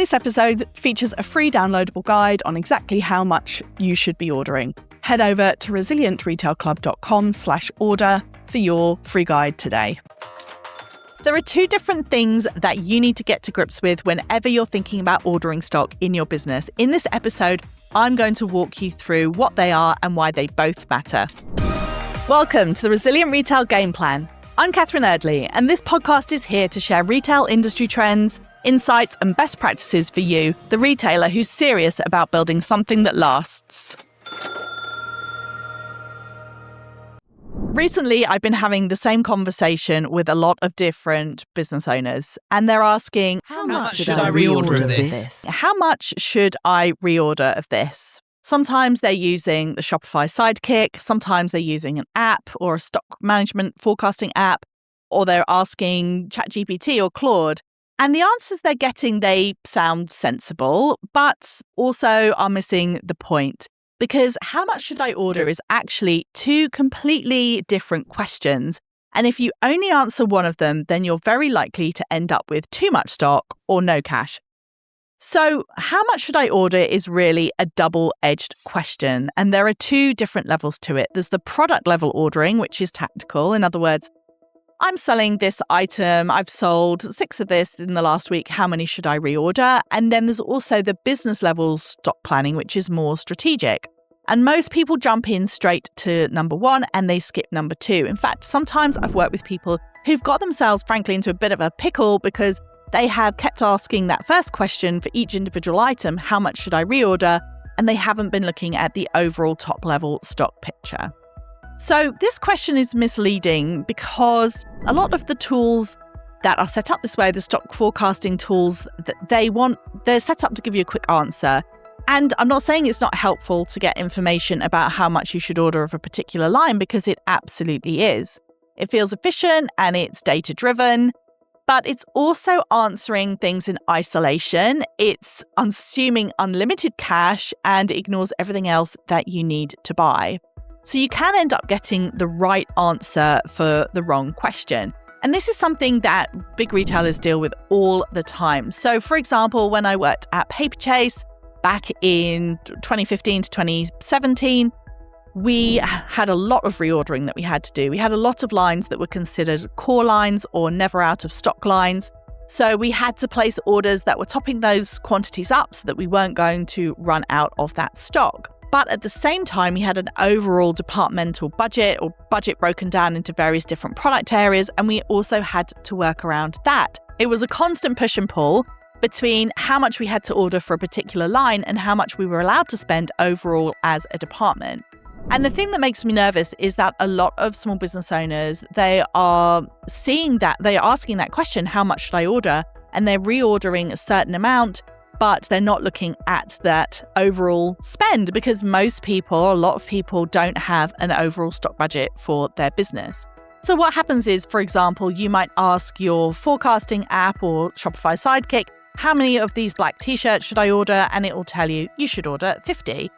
This episode features a free downloadable guide on exactly how much you should be ordering. Head over to resilientretailclub.com/order for your free guide today. There are two different things that you need to get to grips with whenever you're thinking about ordering stock in your business. In this episode, I'm going to walk you through what they are and why they both matter. Welcome to the Resilient Retail Game Plan. I'm Catherine Erdly, and this podcast is here to share retail industry trends, insights, and best practices for you, the retailer who's serious about building something that lasts. Recently, I've been having the same conversation with a lot of different business owners, and they're asking, How much should I reorder of this? How much should I reorder of this? Sometimes they're using the Shopify Sidekick, sometimes they're using an app or a stock management forecasting app, or they're asking ChatGPT or Claude. And the answers they're getting, they sound sensible, but also are missing the point. Because how much should I order is actually two completely different questions. And if you only answer one of them, then you're very likely to end up with too much stock or no cash. So how much should I order is really a double-edged question. And there are two different levels to it. There's the product level ordering, which is tactical. In other words, I'm selling this item. I've sold 6 of this in the last week. How many should I reorder? And then there's also the business level stock planning, which is more strategic. And most people jump in straight to number 1 and they skip number 2. In fact, sometimes I've worked with people who've got themselves, frankly, into a bit of a pickle because they have kept asking that first question for each individual item, how much should I reorder? And they haven't been looking at the overall top level stock picture. So this question is misleading because a lot of the tools that are set up this way, the stock forecasting tools that they're set up to give you a quick answer. And I'm not saying it's not helpful to get information about how much you should order of a particular line, because it absolutely is. It feels efficient and it's data-driven, but it's also answering things in isolation. It's assuming unlimited cash and ignores everything else that you need to buy. So you can end up getting the right answer for the wrong question. And this is something that big retailers deal with all the time. So for example, when I worked at Paperchase, back in 2015 to 2017, we had a lot of reordering that we had to do. We had a lot of lines that were considered core lines or never out of stock lines. So we had to place orders that were topping those quantities up so that we weren't going to run out of that stock. But at the same time, we had an overall departmental budget or budget broken down into various different product areas, and we also had to work around that. It was a constant push and pull between how much we had to order for a particular line and how much we were allowed to spend overall as a department. And the thing that makes me nervous is that a lot of small business owners, they are asking that question, how much should I order? And they're reordering a certain amount, but they're not looking at that overall spend because a lot of people don't have an overall stock budget for their business. So what happens is, for example, you might ask your forecasting app or Shopify Sidekick, how many of these black t-shirts should I order? And it will tell you should order 50.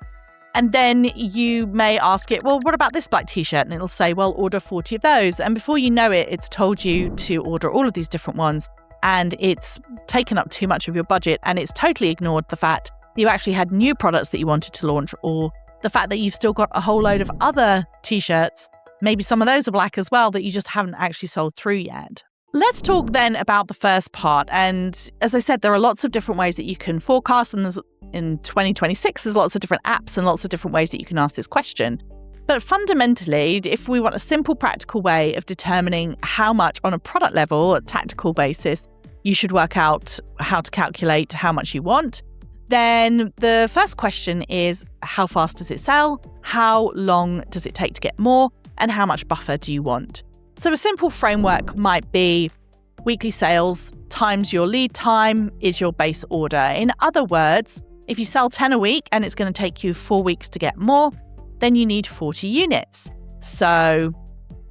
And then you may ask it, well, what about this black t-shirt? And it'll say, well, order 40 of those. And before you know it, it's told you to order all of these different ones. And it's taken up too much of your budget. And it's totally ignored the fact that you actually had new products that you wanted to launch, or the fact that you've still got a whole load of other t-shirts. Maybe some of those are black as well that you just haven't actually sold through yet. Let's talk then about the first part. And as I said, there are lots of different ways that you can forecast. And in 2026, there's lots of different apps and lots of different ways that you can ask this question. But fundamentally, if we want a simple, practical way of determining how much on a product level, a tactical basis, you should work out how to calculate how much you want, then the first question is, how fast does it sell? How long does it take to get more? And how much buffer do you want? So a simple framework might be weekly sales times your lead time is your base order. In other words, if you sell 10 a week and it's going to take you 4 weeks to get more, then you need 40 units. So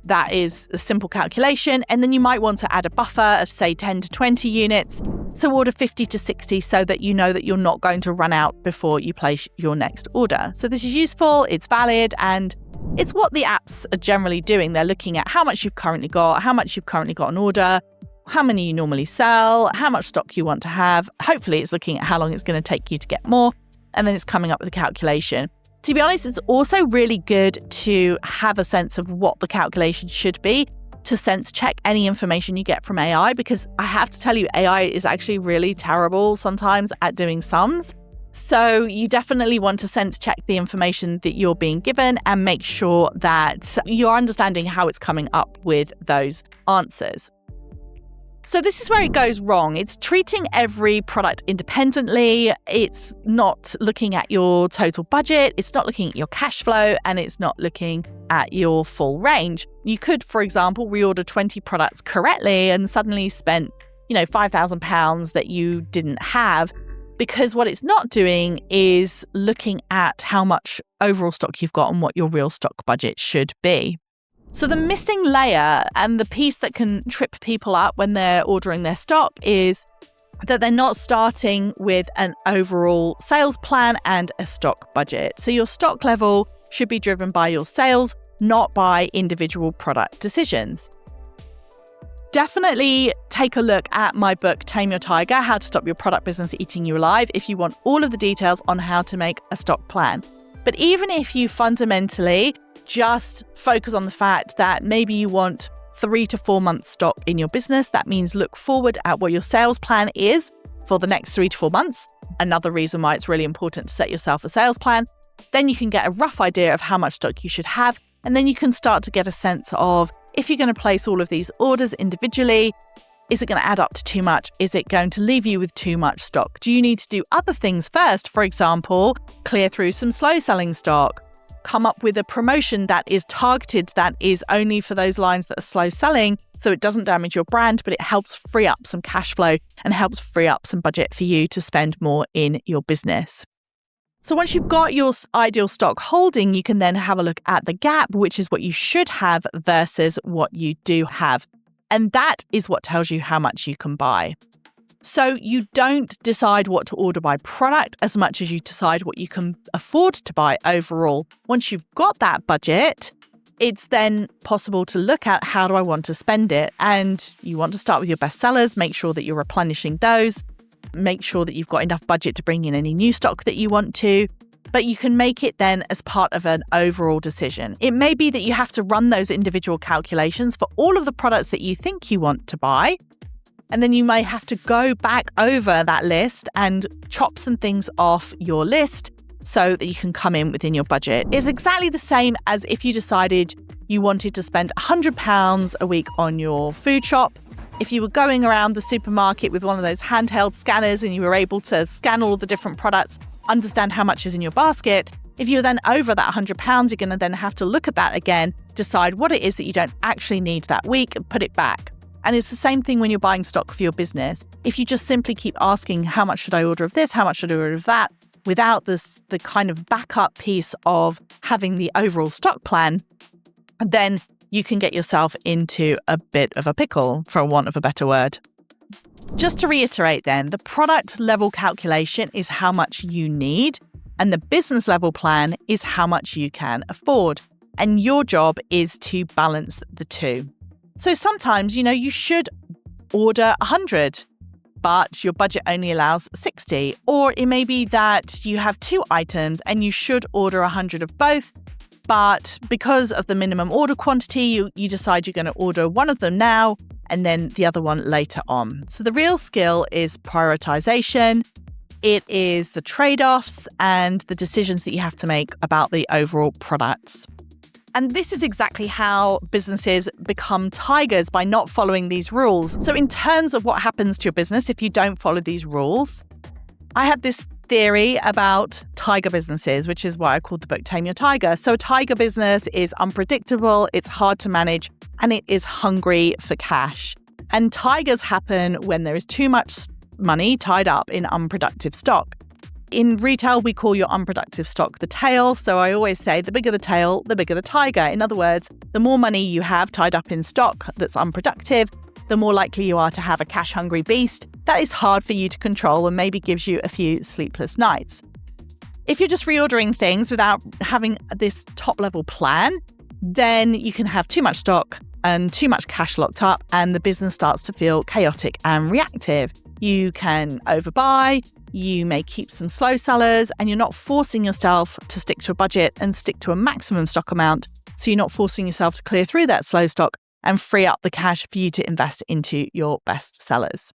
that is a simple calculation. And then you might want to add a buffer of, say, 10 to 20 units. So order 50 to 60 so that you know that you're not going to run out before you place your next order. So this is useful, it's valid, and it's what the apps are generally doing. They're looking at how much you've currently got on order, how many you normally sell, how much stock you want to have. Hopefully it's looking at how long it's going to take you to get more, and then it's coming up with a calculation. To be honest, it's also really good to have a sense of what the calculation should be, to sense check any information you get from AI, because I have to tell you, AI is actually really terrible sometimes at doing sums. So you definitely want to sense check the information that you're being given and make sure that you're understanding how it's coming up with those answers. So this is where it goes wrong. It's treating every product independently. It's not looking at your total budget. It's not looking at your cash flow, and it's not looking at your full range. You could, for example, reorder 20 products correctly and suddenly spent, £5,000 that you didn't have, because what it's not doing is looking at how much overall stock you've got and what your real stock budget should be. So the missing layer and the piece that can trip people up when they're ordering their stock is that they're not starting with an overall sales plan and a stock budget. So your stock level should be driven by your sales, not by individual product decisions. Definitely take a look at my book, Tame Your Tiger, How to Stop Your Product Business Eating You Alive, if you want all of the details on how to make a stock plan. But even if you fundamentally just focus on the fact that maybe you want 3 to 4 months stock in your business, that means look forward at what your sales plan is for the next 3 to 4 months. Another reason why it's really important to set yourself a sales plan. Then you can get a rough idea of how much stock you should have. And then you can start to get a sense of, if you're going to place all of these orders individually, is it going to add up to too much? Is it going to leave you with too much stock? Do you need to do other things first? For example, clear through some slow selling stock. Come up with a promotion that is targeted, that is only for those lines that are slow selling, so it doesn't damage your brand, but it helps free up some cash flow and helps free up some budget for you to spend more in your business. So once you've got your ideal stock holding, you can then have a look at the gap, which is what you should have versus what you do have. And that is what tells you how much you can buy. So you don't decide what to order by product as much as you decide what you can afford to buy overall. Once you've got that budget, it's then possible to look at, how do I want to spend it? And you want to start with your bestsellers, make sure that you're replenishing those, make sure that you've got enough budget to bring in any new stock that you want to. But you can make it then as part of an overall decision. It may be that you have to run those individual calculations for all of the products that you think you want to buy. And then you may have to go back over that list and chop some things off your list so that you can come in within your budget. It's exactly the same as if you decided you wanted to spend £100 a week on your food shop. If you were going around the supermarket with one of those handheld scanners and you were able to scan all the different products, understand how much is in your basket, if you're then over that £100, you're going to then have to look at that again, decide what it is that you don't actually need that week and put it back. And it's the same thing when you're buying stock for your business. If you just simply keep asking, how much should I order of this? How much should I order of that? Without the kind of backup piece of having the overall stock plan, then you can get yourself into a bit of a pickle, for want of a better word. Just to reiterate then, the product level calculation is how much you need, and the business level plan is how much you can afford. And your job is to balance the two. So sometimes, you should order 100, but your budget only allows 60. Or it may be that you have 2 items and you should order 100 of both, but because of the minimum order quantity, you decide you're going to order one of them now and then the other one later on. So the real skill is prioritization. It is the trade-offs and the decisions that you have to make about the overall products. And this is exactly how businesses become tigers, by not following these rules. So in terms of what happens to your business if you don't follow these rules, I have this theory about tiger businesses, which is why I called the book Tame Your Tiger. So a tiger business is unpredictable, it's hard to manage, and it is hungry for cash. And tigers happen when there is too much money tied up in unproductive stock. In retail, we call your unproductive stock the tail. So I always say the bigger the tail, the bigger the tiger. In other words, the more money you have tied up in stock that's unproductive, the more likely you are to have a cash-hungry beast that is hard for you to control and maybe gives you a few sleepless nights. If you're just reordering things without having this top-level plan, then you can have too much stock and too much cash locked up, and the business starts to feel chaotic and reactive. You can overbuy, you may keep some slow sellers, and you're not forcing yourself to stick to a budget and stick to a maximum stock amount. So you're not forcing yourself to clear through that slow stock and free up the cash for you to invest into your best sellers.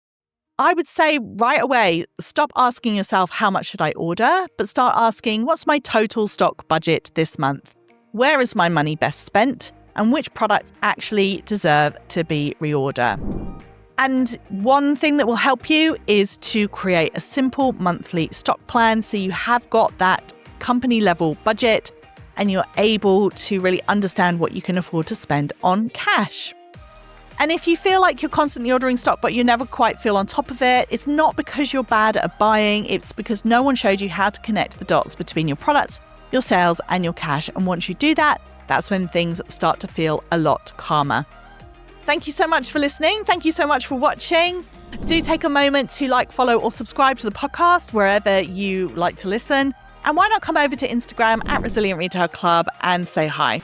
I would say right away, stop asking yourself, how much should I order? But start asking, what's my total stock budget this month? Where is my money best spent? And which products actually deserve to be reorder? And one thing that will help you is to create a simple monthly stock plan so you have got that company level budget and you're able to really understand what you can afford to spend on cash. And if you feel like you're constantly ordering stock but you never quite feel on top of it, it's not because you're bad at buying, it's because no one showed you how to connect the dots between your products, your sales and your cash. And once you do that, that's when things start to feel a lot calmer. Thank you so much for listening. Thank you so much for watching. Do take a moment to like, follow or subscribe to the podcast wherever you like to listen. And why not come over to Instagram @Resilient Retail Club and say hi.